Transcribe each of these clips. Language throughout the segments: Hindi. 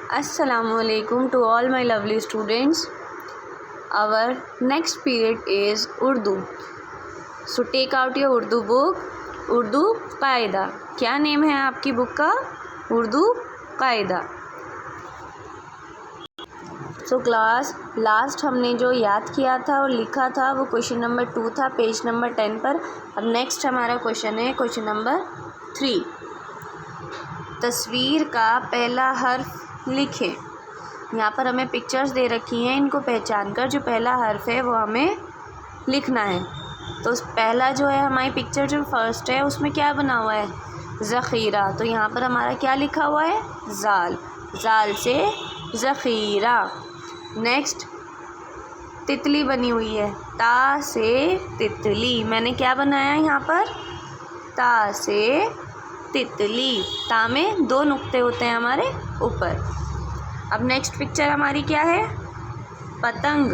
Assalamualaikum to all my lovely students. Our next period is Urdu. So take out your Urdu book. Urdu कायदा. क्या नेम है आपकी बुक का? उर्दू कायदा. सो क्लास लास्ट हमने जो याद किया था और लिखा था वो क्वेश्चन नंबर 2 था, पेज नंबर 10 पर. अब नेक्स्ट हमारा क्वेश्चन है क्वेश्चन नंबर 3. तस्वीर का पहला हर्फ लिखें. यहाँ पर हमें पिक्चर्स दे रखी हैं, इनको पहचान कर जो पहला हर्फ है वो हमें लिखना है. तो पहला जो है हमारी पिक्चर जो फर्स्ट है उसमें क्या बना हुआ है? ज़ख़ीरा. तो यहाँ पर हमारा क्या लिखा हुआ है? ज़ाल. ज़ाल से ज़ख़ीरा. नेक्स्ट तितली बनी हुई है. ता से तितली. मैंने क्या बनाया यहाँ पर? ता से तितली. ता में 2 नुक्ते होते हैं हमारे ऊपर. अब नेक्स्ट पिक्चर हमारी क्या है? पतंग.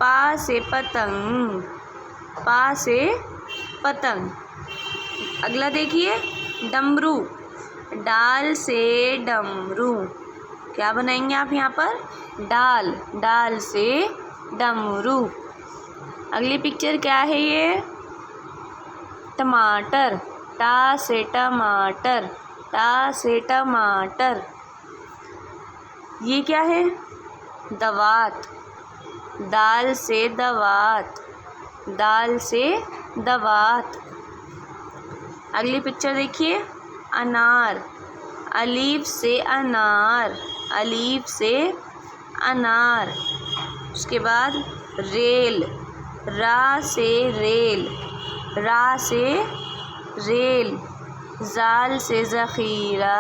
पा से पतंग. पा से पतंग. अगला देखिए डमरू. डाल से डमरू. क्या बनाएंगे आप यहाँ पर? डाल. डाल से डमरू. अगली पिक्चर क्या है ये? टमाटर. टा से टमाटर. टा से टमाटर. ये क्या है? दवात. दाल से दवात. दाल से दवात. अगली पिक्चर देखिए अनार. अलीफ से अनार. अलीफ से अनार. उसके बाद रेल. रा से रेल. रा से रेल. ज़ाल से ज़ख़ीरा.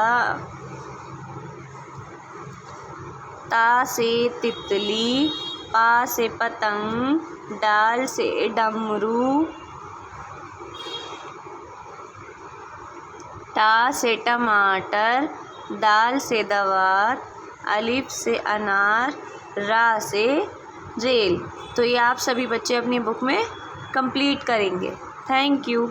ता से तितली. पा से पतंग. डाल से डमरू. टा से टमाटर. दाल से दवात. अलिफ से अनार. रा से रेल. तो ये आप सभी बच्चे अपनी बुक में कंप्लीट करेंगे. Thank you.